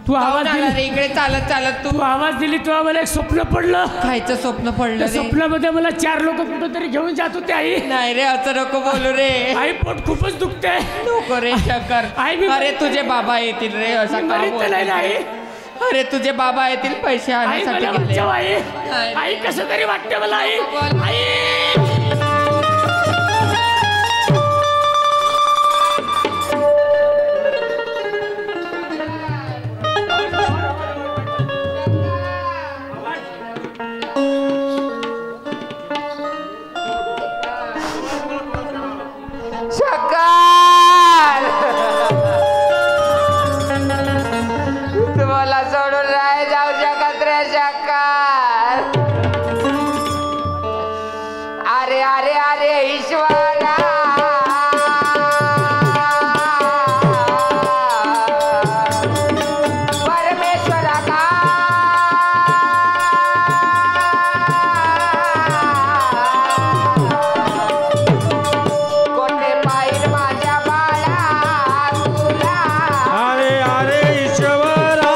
तू आवाज आला रे दिली, इकडे चालत चालत तू आवाज दिली तेव्हा मला एक स्वप्न पडलं. खायचं स्वप्न पडलं त्या रे. स्वप्नामध्ये मला 4 लोक कुठं तरी घेऊन जात होते. आई नाही रे, असं नको बोलू रे. आई पोट खूपच दुखते. नको रे शंकर. आई मी अरे तुझे बाबा येतील रे, असं का नाही बोलतोस? आई अरे तुझे बाबा येतील पैसे आई आणण्यासाठी मला गेले. वाचव आई. नाही. आई कसं तरी वाटते मला आई. आई तुम्हाला सोडून राह जाऊ शकत रे शंकर. अरे अरे अरे ईश्वरा, परमेश्वरा का कोठे पाहिल माझ्या बाळा तुला. अरे अरे ईश्वरा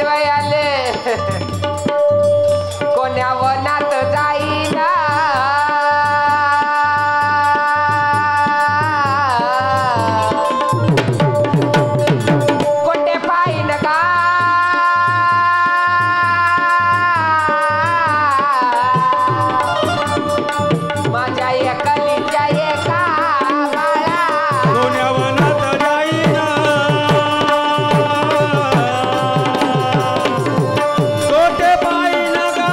बाई आले कोण्या वनात जाईना कोटे पाहिन का माझ्या एकलीच्या एका बाळा कोण्या वनात जाईना कोटे पाहिन का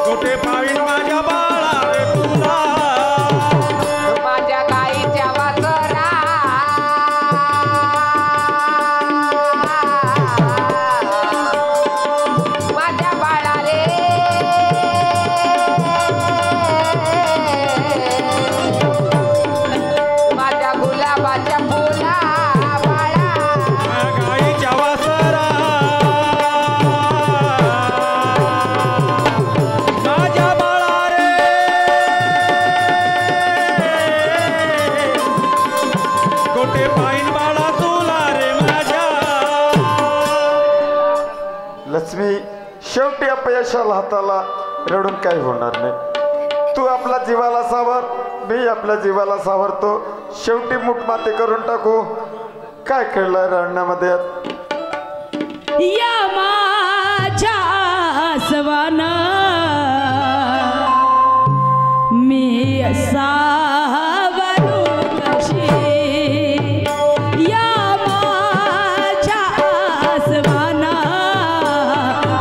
कोटे पाहिन माझ्या बाळा रे तुला माझ्या गाईच्या वासरा माझ्या बाळा रे माझ्या गुलाबाच्या फुला बाळा गाईच्या वासरा माझ्या बाळा रे कोटे पाहिन बाळा तुला रे माझ्या लक्ष्मी, शेवटी अपयशाला हाताला रडून काही होणार नाही. तू आपल्या जीवाला सावर, मी आपल्या जीवाला सावरतो. शेवटी मुठमाते करून टाकू. काय कळलं रडण्यामध्ये? या माझ्या आसवाना मी सावरू कशी या माझ्या आसवाना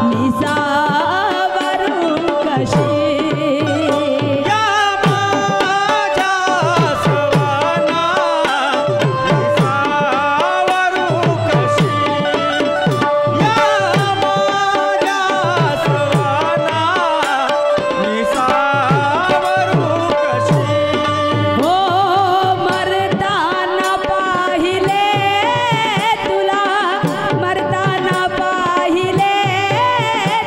मी सावरू कशी या माझ्या सवाना सावरू कशी या माझ्या सवाना मी सावरू कशी हो मरताना पाहिले तुला मरताना पाहिले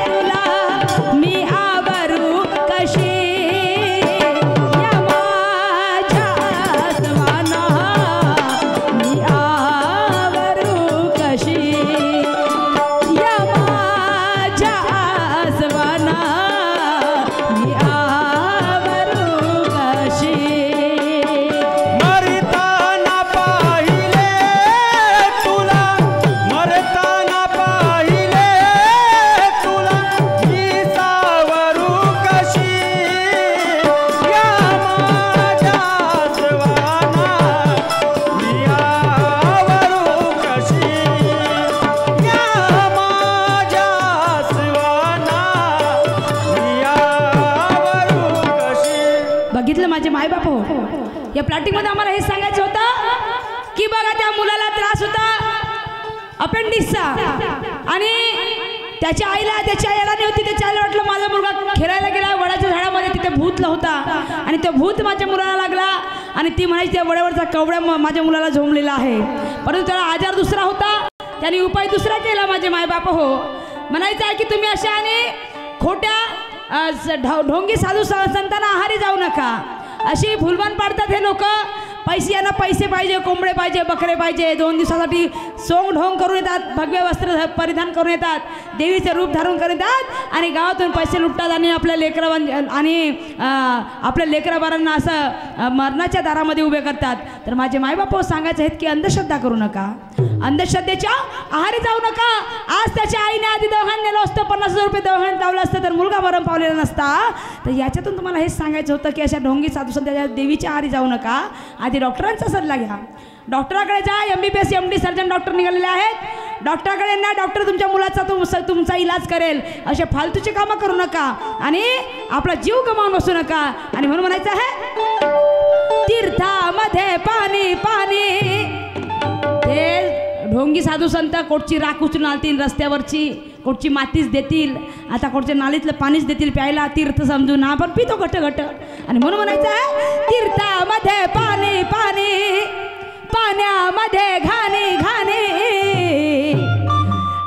तुला मी आवरू कशी या माझ्या आसवाना मी आवरू कशी या माझ्या आसवाना मी आवरू कशी मरताना पाहिले तुला मरताना पाहिले तुला मी सावरू कशी या माझ्या सवाना मी आवरू कशी या माझ्या सवाना मी आवरू कशी. बघितलं माझे मायबाप हो या प्लॅटिंग मध्ये आम्हाला हे सांगायचं होतं की बघा त्या मुलाला त्रास होता अपेंडिक्सचा आणि त्याच्या आईला त्याची आई अडाणी होती. त्याच्या आईला वाटलं माझा मुलगा खेळायला गेला वडाच्या झाडामध्ये, तिथे भूत होता आणि तो भूत माझ्या मुलाला लागला आणि ती म्हणायची त्या वड्यावरचा कवड्या माझ्या मुलाला झोंबलेला आहे. परंतु त्याला आजार दुसरा होता, त्याने उपाय दुसरा केला माझे मायबाप हो. म्हणायचं आहे की तुम्ही अशा आणि खोट्या ढोंगी साधू संतांना आहारी जाऊ नका. अशी भुलबान पाडतात हे लोक. पैसे यांना पैसे पाहिजे, कोंबडे पाहिजे, बकरे पाहिजे. 2 दिवसासाठी सोंग ढोंग करून येतात, भगवे वस्त्र परिधान करून येतात, देवीचे रूप धारण करून येतात आणि गावातून पैसे लुटतात आणि आपल्या लेकराबारांना असं मरणाच्या दारामध्ये उभे करतात. तर माझे मायबाप सांगायचे आहेत की अंधश्रद्धा करू नका, अंधश्रद्धेच्या आहारी जाऊ नका. आज त्याच्या आईने आधी दवाखान्यात नेलं असतं, 50,000 रुपये दवाखान्यात लावलं असतं तर मुलगा मरण पावलेला नसता. तर याच्यातून तुम्हाला हेच सांगायचं होतं की अशा ढोंगी साधू संतांच्या देवीच्या आहारी जाऊ नका. आधी डॉक्टरांचा सल्ला घ्या. डॉक्टराकडे जा. MBBS MD सर्जन डॉक्टर निघालेले आहेत. डॉक्टराकडे ना, डॉक्टर तुमच्या मुलाचा तुमचा इलाज करेल. असे फालतूचे कामं करू नका आणि आपला जीव गमावून बसू नका. आणि म्हणून म्हणायचं आहे तीर्थामध्ये पाणी पाणी. ते ढोंगी साधू संत कोटची राख उचलून आणतील, रस्त्यावरची कोटची मातीच देतील, आता कोटच्या नालीतलं पाणीच देतील प्यायला, तीर्थ समजून आपण पितो घट घट. आणि म्हणून म्हणायचं आहे तीर्थामध्ये पाणी पाणी, पाण्यामध्ये घाणी घाणी.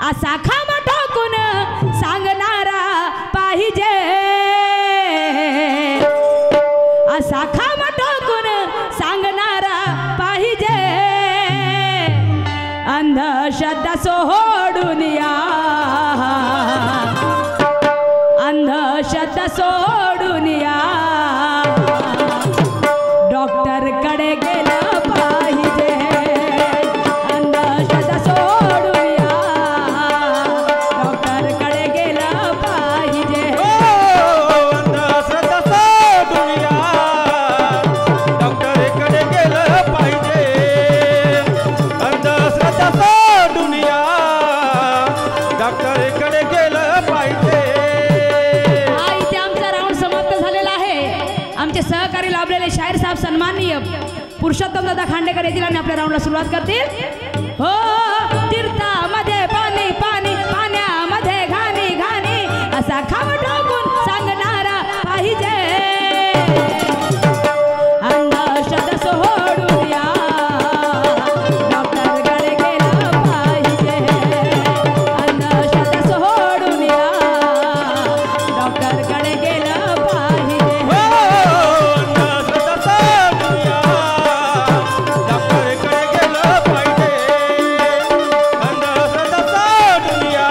असा खांब ठोकून सांगणारा पाहिजे, असा खांब ठोकून सांगणारा पाहिजे. अंधश्रद्धा सोडून या अंधश्रद्धा सोडून या डॉक्टर कडे गेलं पाहिजे अंधश्रद्धा सोडून या डॉक्टर कडे गेलं पाहिजे अंधश्रद्धा सोडून या डॉक्टरकडे गेलं पाहिजे अंधश्रद्धा सोडून या डॉक्टरकडे गेलं पाहिजे हा इथे आमचा राऊंड समाप्त झालेला आहे आमचे सहकारी लाभलेले शाहीर साहेब सन्माननीय पुरुषोत्तम दादा खांडेकर येतील आणि आपल्या राऊंडला सुरुवात करतील हो तीर्थामध्ये पाणी पाणी पाण्यामध्ये घाणी घाणी असा खाव टाकून सांगणारा पाहिजे अंधश्रद्धा सोडून या डॉक्टर कडे गेलं पाहिजे अंधश्रद्धा सोडून या डॉक्टर कडे गेलं पाहिजे अंधश्रद्धा सोडून या डॉक्टरकडे गेलं पाहिजे अंधश्रद्धा सोडून या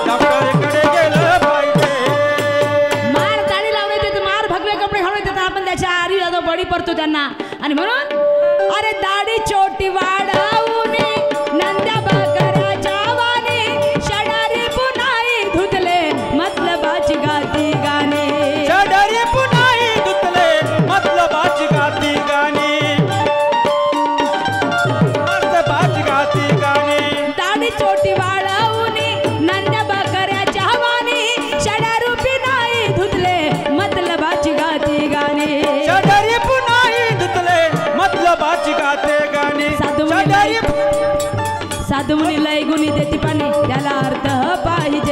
डॉक्टरकडे गेलं पाहिजे मार ताडी लावले ते मार भगवे कपडे घालून येतात आपण त्याच्या आरी जातो बळी पडतो त्यांना आणि म्हणून अरे दाढी चोटी वाढवून नंद्या बकऱ्याच्या वाणी शडारी पुन्हाही धुतले मतलबाची गाती गाणे चढरी पुन्हाही धुतले मतलबाची गाती गाणी मतलबाची गाती गाणी दाढी चोटी वाढवून नंद्या बकऱ्याच्या वाणी शडारूपी नाही धुतले मतलबाची गाती गाणे चढरी पुन्हाही धुतले मतलबाची गाते गाणी साधू मुनी चढरी साधू मुनी लय गुणी देती पाणी त्याला अर्थ पाहिजे